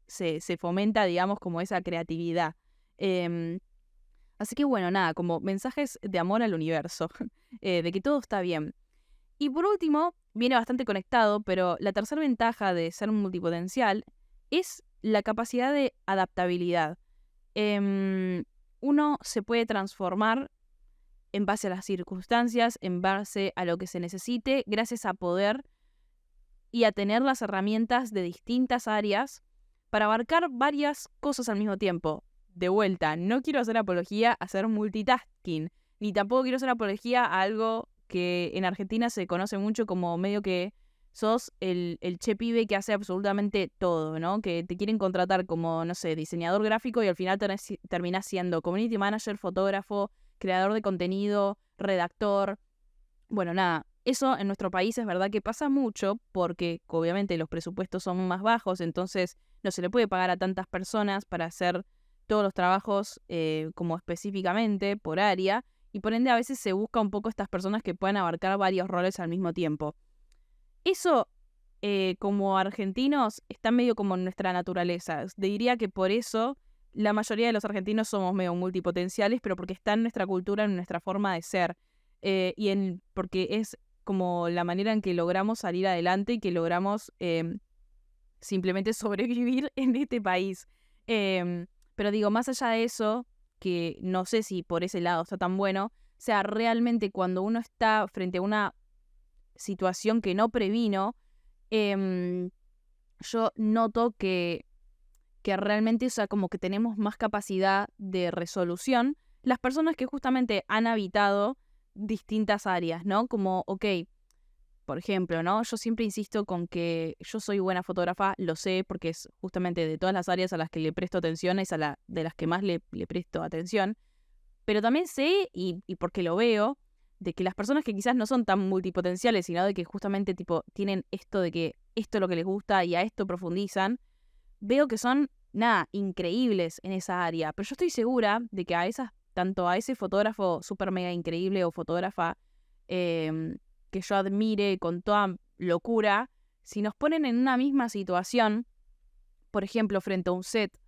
se fomenta, digamos, como esa creatividad. Em, Así que bueno, nada, como mensajes de amor al universo, de que todo está bien. Y por último, viene bastante conectado, pero la tercera ventaja de ser multipotencial es la capacidad de adaptabilidad. Uno se puede transformar en base a las circunstancias, en base a lo que se necesite, gracias a poder y a tener las herramientas de distintas áreas para abarcar varias cosas al mismo tiempo. De vuelta, no quiero hacer apología a hacer multitasking, ni tampoco quiero hacer apología a algo que en Argentina se conoce mucho como medio que sos el che pibe que hace absolutamente todo, ¿no? Que te quieren contratar como, no sé, diseñador gráfico y al final terminás siendo community manager, fotógrafo, creador de contenido, redactor. Bueno, nada, eso en nuestro país es verdad que pasa mucho porque obviamente los presupuestos son más bajos, entonces no se le puede pagar a tantas personas para hacer todos los trabajos como específicamente por área, y por ende a veces se busca un poco estas personas que puedan abarcar varios roles al mismo tiempo. Eso, como argentinos, está medio como en nuestra naturaleza. Diría que por eso la mayoría de los argentinos somos medio multipotenciales, pero porque está en nuestra cultura, en nuestra forma de ser, porque es como la manera en que logramos salir adelante y que logramos simplemente sobrevivir en este país. Pero digo, más allá de eso, que no sé si por ese lado está tan bueno, o sea, realmente cuando uno está frente a una situación que no previno, yo noto que realmente, o sea, como que tenemos más capacidad de resolución las personas que justamente han habitado distintas áreas, ¿no? Como, ok, por ejemplo, ¿no? Yo siempre insisto con que yo soy buena fotógrafa, lo sé, porque es justamente de todas las áreas a las que le presto atención, es de las que más le presto atención. Pero también sé, y porque lo veo, de que las personas que quizás no son tan multipotenciales, sino de que justamente tipo tienen esto de que esto es lo que les gusta y a esto profundizan, veo que son, nada, increíbles en esa área. Pero yo estoy segura de que tanto a ese fotógrafo súper mega increíble o fotógrafa que yo admire con toda locura, si nos ponen en una misma situación, por ejemplo, frente a un set,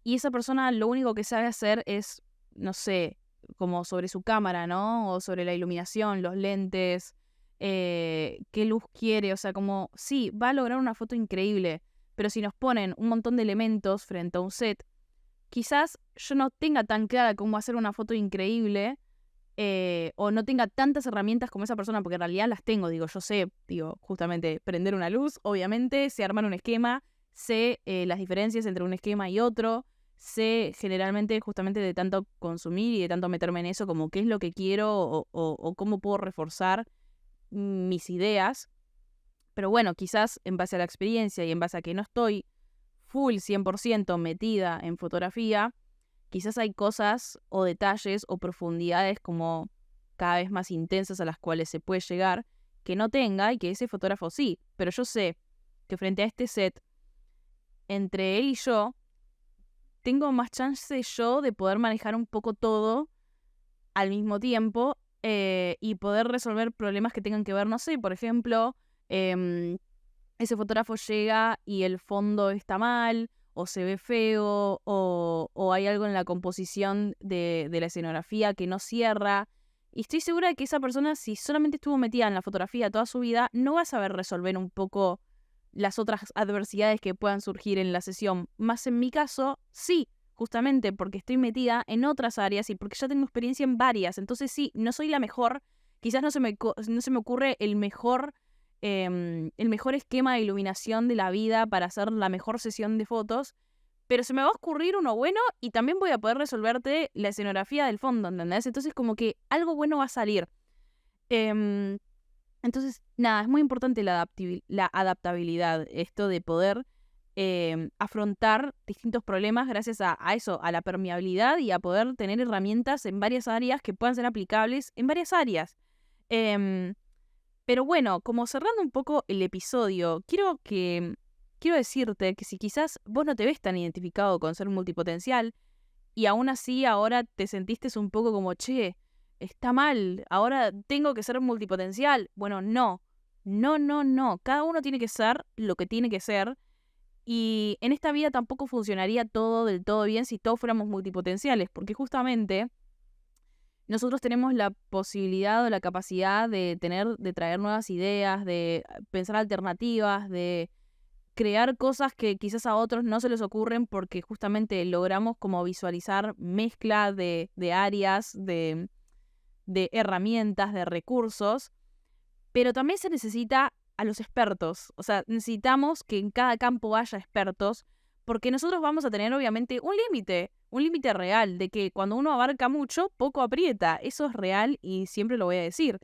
y esa persona lo único que sabe hacer es, no sé, como sobre su cámara, ¿no? O sobre la iluminación, los lentes, qué luz quiere, o sea, como, sí, va a lograr una foto increíble, pero si nos ponen un montón de elementos frente a un set, quizás yo no tenga tan clara cómo hacer una foto increíble, o no tenga tantas herramientas como esa persona, porque en realidad las tengo, digo, yo sé, justamente prender una luz, obviamente, sé armar un esquema, sé las diferencias entre un esquema y otro, sé generalmente justamente de tanto consumir y de tanto meterme en eso, como qué es lo que quiero o cómo puedo reforzar mis ideas. Pero bueno, quizás en base a la experiencia y en base a que no estoy full 100% metida en fotografía, quizás hay cosas o detalles o profundidades como cada vez más intensas a las cuales se puede llegar que no tenga y que ese fotógrafo sí. Pero yo sé que frente a este set, entre él y yo, tengo más chance yo de poder manejar un poco todo al mismo tiempo y poder resolver problemas que tengan que ver, no sé, por ejemplo, ese fotógrafo llega y el fondo está mal, o se ve feo, o hay algo en la composición de la escenografía que no cierra. Y estoy segura de que esa persona, si solamente estuvo metida en la fotografía toda su vida, no va a saber resolver un poco las otras adversidades que puedan surgir en la sesión. Más en mi caso, sí, justamente porque estoy metida en otras áreas y porque ya tengo experiencia en varias. Entonces sí, no soy la mejor, quizás no se me ocurre el mejor esquema de iluminación de la vida para hacer la mejor sesión de fotos, pero se me va a ocurrir uno bueno y también voy a poder resolverte la escenografía del fondo, ¿entendés? Entonces como que algo bueno va a salir. Entonces, nada, es muy importante la adaptabilidad, esto de poder afrontar distintos problemas gracias a eso, a la permeabilidad y a poder tener herramientas en varias áreas que puedan ser aplicables en varias áreas. Pero bueno, como cerrando un poco el episodio, quiero decirte que si quizás vos no te ves tan identificado con ser multipotencial y aún así ahora te sentiste un poco como, che, está mal, ahora tengo que ser multipotencial. Bueno, no. Cada uno tiene que ser lo que tiene que ser. Y en esta vida tampoco funcionaría todo del todo bien si todos fuéramos multipotenciales, porque justamente nosotros tenemos la posibilidad o la capacidad de traer nuevas ideas, de pensar alternativas, de crear cosas que quizás a otros no se les ocurren porque justamente logramos como visualizar mezcla de áreas, de de herramientas, de recursos, pero también se necesita a los expertos. O sea, necesitamos que en cada campo haya expertos, porque nosotros vamos a tener obviamente un límite real, de que cuando uno abarca mucho, poco aprieta. Eso es real y siempre lo voy a decir.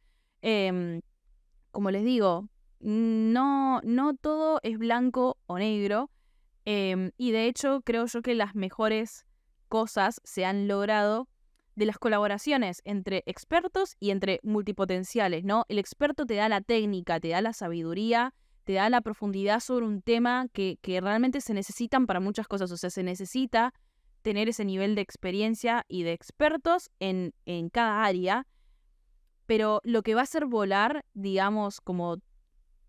Como les digo, no todo es blanco o negro, y de hecho creo yo que las mejores cosas se han logrado de las colaboraciones entre expertos y entre multipotenciales, ¿no? El experto te da la técnica, te da la sabiduría, te da la profundidad sobre un tema que realmente se necesitan para muchas cosas. O sea, se necesita tener ese nivel de experiencia y de expertos en cada área, pero lo que va a hacer volar, digamos, como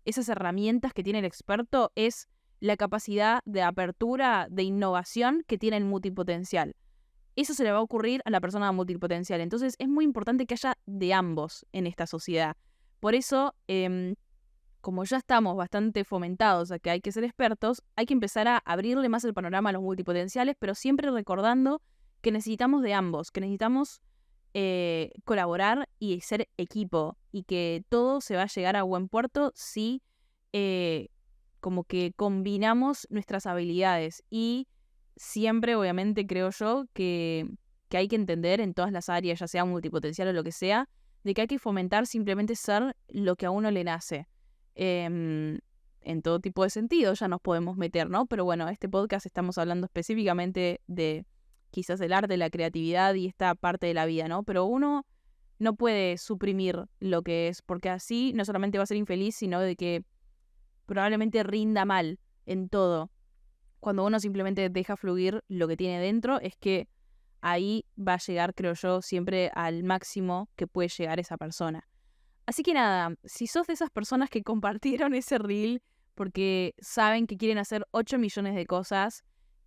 esas herramientas que tiene el experto es la capacidad de apertura, de innovación que tiene el multipotencial. Eso se le va a ocurrir a la persona multipotencial. Entonces es muy importante que haya de ambos en esta sociedad. Por eso, como ya estamos bastante fomentados a que hay que ser expertos, hay que empezar a abrirle más el panorama a los multipotenciales, pero siempre recordando que necesitamos de ambos, que necesitamos colaborar y ser equipo, y que todo se va a llegar a buen puerto si como que combinamos nuestras habilidades. Y siempre, obviamente, creo yo que hay que entender en todas las áreas, ya sea multipotencial o lo que sea, de que hay que fomentar simplemente ser lo que a uno le nace. En todo tipo de sentido ya nos podemos meter, ¿no? Pero bueno, este podcast estamos hablando específicamente de quizás el arte, la creatividad y esta parte de la vida, ¿no? Pero uno no puede suprimir lo que es, porque así no solamente va a ser infeliz, sino de que probablemente rinda mal en todo. Cuando uno simplemente deja fluir lo que tiene dentro, es que ahí va a llegar, creo yo, siempre al máximo que puede llegar esa persona. Así que nada, si sos de esas personas que compartieron ese reel porque saben que quieren hacer 8 millones de cosas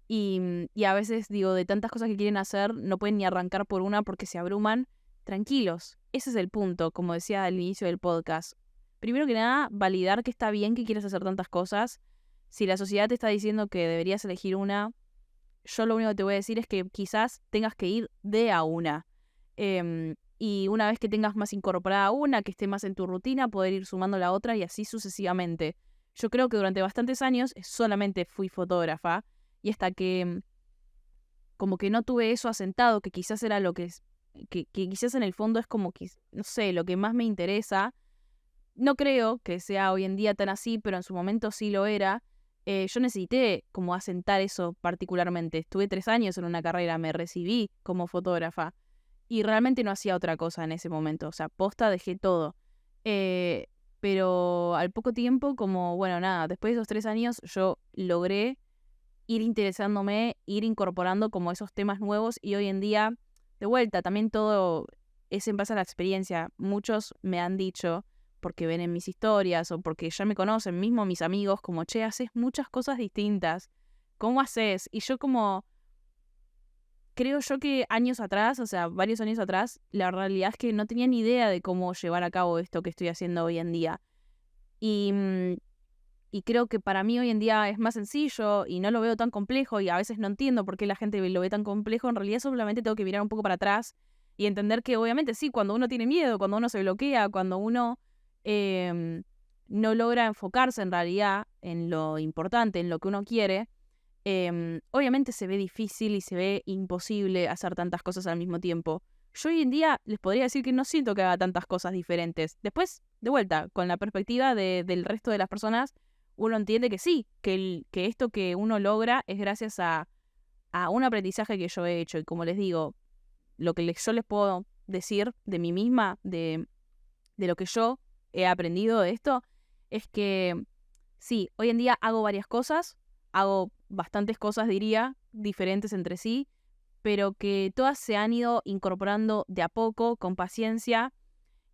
y a veces, digo, de tantas cosas que quieren hacer, no pueden ni arrancar por una porque se abruman, tranquilos. Ese es el punto, como decía al inicio del podcast. Primero que nada, validar que está bien que quieras hacer tantas cosas. Si la sociedad te está diciendo que deberías elegir una, yo lo único que te voy a decir es que quizás tengas que ir de a una. Y una vez que tengas más incorporada una, que esté más en tu rutina, poder ir sumando la otra y así sucesivamente. Yo creo que durante bastantes años solamente fui fotógrafa y hasta que como que no tuve eso asentado, que quizás era lo que quizás en el fondo es como que, no sé, lo que más me interesa. No creo que sea hoy en día tan así, pero en su momento sí lo era. Yo necesité como asentar eso particularmente. Estuve 3 años en una carrera, me recibí como fotógrafa y realmente no hacía otra cosa en ese momento. O sea, posta dejé todo. Pero al poco tiempo, como, bueno, nada, después de esos 3 años yo logré ir interesándome, ir incorporando como esos temas nuevos y hoy en día, de vuelta, también todo es en base a la experiencia. Muchos me han dicho, porque ven en mis historias o porque ya me conocen, mismo mis amigos, como, che, haces muchas cosas distintas, ¿cómo haces? Y yo como, creo yo que años atrás, o sea, varios años atrás, la realidad es que no tenía ni idea de cómo llevar a cabo esto que estoy haciendo hoy en día. Y creo que para mí hoy en día es más sencillo y no lo veo tan complejo y a veces no entiendo por qué la gente lo ve tan complejo. En realidad solamente tengo que mirar un poco para atrás y entender que obviamente sí, cuando uno tiene miedo, cuando uno se bloquea, cuando uno no logra enfocarse en realidad en lo importante, en lo que uno quiere, obviamente se ve difícil y se ve imposible hacer tantas cosas al mismo tiempo. Yo hoy en día les podría decir que no siento que haga tantas cosas diferentes. Después, de vuelta, con la perspectiva del resto de las personas, uno entiende que sí, que esto que uno logra es gracias a un aprendizaje que yo he hecho. Y como les digo, lo que yo les puedo decir de mí misma, de lo que yo he aprendido de esto, es que sí, hoy en día hago varias cosas, hago bastantes cosas, diría, diferentes entre sí, pero que todas se han ido incorporando de a poco, con paciencia,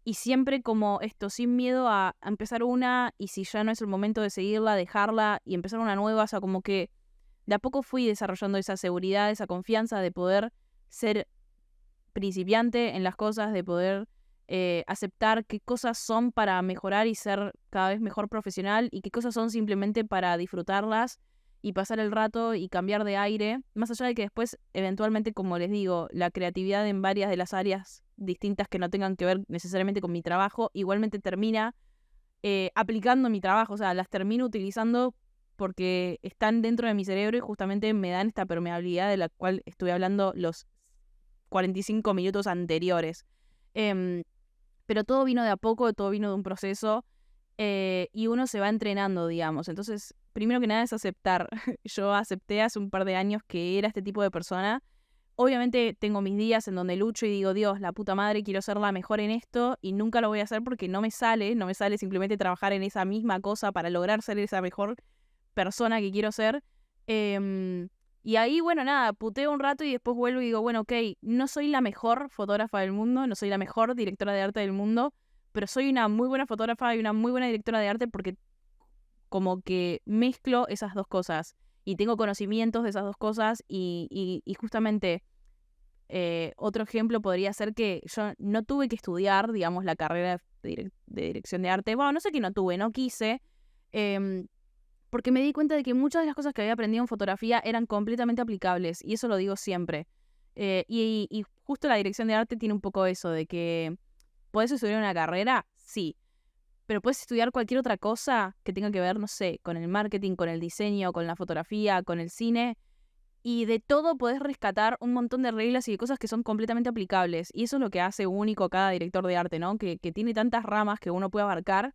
y siempre como esto, sin miedo a empezar una, y si ya no es el momento de seguirla, dejarla y empezar una nueva. O sea, como que de a poco fui desarrollando esa seguridad, esa confianza de poder ser principiante en las cosas, de poder aceptar qué cosas son para mejorar y ser cada vez mejor profesional y qué cosas son simplemente para disfrutarlas y pasar el rato y cambiar de aire, más allá de que después, eventualmente, como les digo, la creatividad en varias de las áreas distintas que no tengan que ver necesariamente con mi trabajo, igualmente termina aplicando mi trabajo, o sea, las termino utilizando porque están dentro de mi cerebro y justamente me dan esta permeabilidad de la cual estuve hablando los 45 minutos anteriores. Pero todo vino de a poco, todo vino de un proceso y uno se va entrenando, digamos. Entonces, primero que nada es aceptar. Yo acepté hace un par de años que era este tipo de persona. Obviamente tengo mis días en donde lucho y digo, Dios, la puta madre, quiero ser la mejor en esto y nunca lo voy a hacer porque no me sale simplemente trabajar en esa misma cosa para lograr ser esa mejor persona que quiero ser. Y ahí, bueno, nada, puteo un rato y después vuelvo y digo, bueno, ok, no soy la mejor fotógrafa del mundo, no soy la mejor directora de arte del mundo, pero soy una muy buena fotógrafa y una muy buena directora de arte porque como que mezclo esas dos cosas y tengo conocimientos de esas dos cosas y justamente otro ejemplo podría ser que yo no tuve que estudiar, digamos, la carrera de dirección de arte. Bueno, no sé que no tuve, no quise, porque me di cuenta de que muchas de las cosas que había aprendido en fotografía eran completamente aplicables y eso lo digo siempre. Y justo la dirección de arte tiene un poco eso de que ¿podés estudiar una carrera? Sí. Pero puedes estudiar cualquier otra cosa que tenga que ver, no sé, con el marketing, con el diseño, con la fotografía, con el cine. Y de todo podés rescatar un montón de reglas y de cosas que son completamente aplicables. Y eso es lo que hace único a cada director de arte, ¿no? Que tiene tantas ramas que uno puede abarcar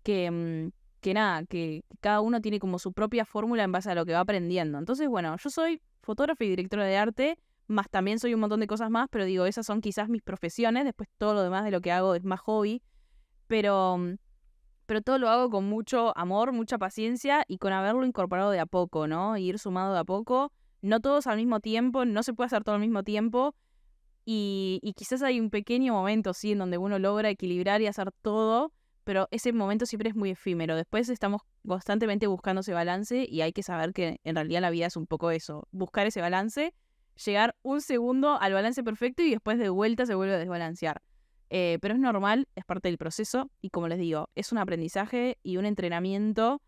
que nada, que cada uno tiene como su propia fórmula en base a lo que va aprendiendo. Entonces, bueno, yo soy fotógrafa y directora de arte, más también soy un montón de cosas más, pero digo, esas son quizás mis profesiones. Después todo lo demás de lo que hago es más hobby. Pero todo lo hago con mucho amor, mucha paciencia y con haberlo incorporado de a poco, ¿no? Y ir sumado de a poco. No todos al mismo tiempo, no se puede hacer todo al mismo tiempo. Y quizás hay un pequeño momento, sí, en donde uno logra equilibrar y hacer todo, pero ese momento siempre es muy efímero. Después estamos constantemente buscando ese balance y hay que saber que en realidad la vida es un poco eso. Buscar ese balance, llegar un segundo al balance perfecto y después de vuelta se vuelve a desbalancear. Pero es normal, es parte del proceso y como les digo, es un aprendizaje y un entrenamiento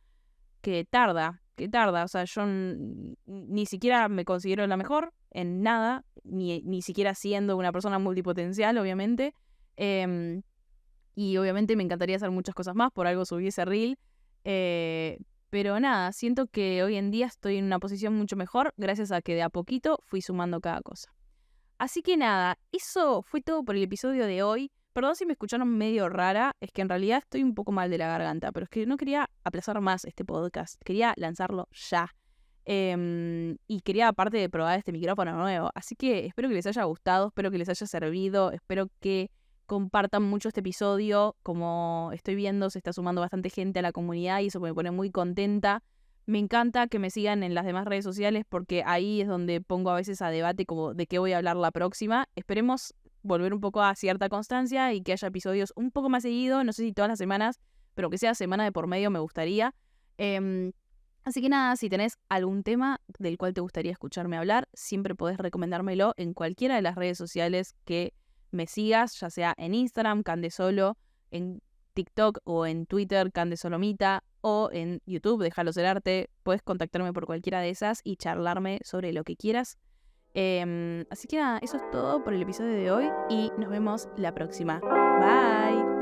que tarda. O sea, yo ni siquiera me considero la mejor en nada, ni siquiera siendo una persona multipotencial, obviamente. Y obviamente me encantaría hacer muchas cosas más, por algo subí ese reel. Pero nada, siento que hoy en día estoy en una posición mucho mejor gracias a que de a poquito fui sumando cada cosa. Así que nada, eso fue todo por el episodio de hoy. Perdón si me escucharon medio rara, es que en realidad estoy un poco mal de la garganta, pero es que no quería aplazar más este podcast, quería lanzarlo ya. Y quería aparte de probar este micrófono nuevo, así que espero que les haya gustado, espero que les haya servido, espero que compartan mucho este episodio. Como estoy viendo, se está sumando bastante gente a la comunidad y eso me pone muy contenta. Me encanta que me sigan en las demás redes sociales porque ahí es donde pongo a veces a debate como de qué voy a hablar la próxima. Esperemos volver un poco a cierta constancia y que haya episodios un poco más seguidos, no sé si todas las semanas, pero que sea semana de por medio me gustaría. Así que nada, si tenés algún tema del cual te gustaría escucharme hablar, siempre podés recomendármelo en cualquiera de las redes sociales que me sigas, ya sea en Instagram, Candesolo, en TikTok o en Twitter, Candesolomita, o en YouTube, Déjalo Ser Arte. Puedes contactarme por cualquiera de esas y charlarme sobre lo que quieras. Así que nada, eso es todo por el episodio de hoy y nos vemos la próxima. Bye.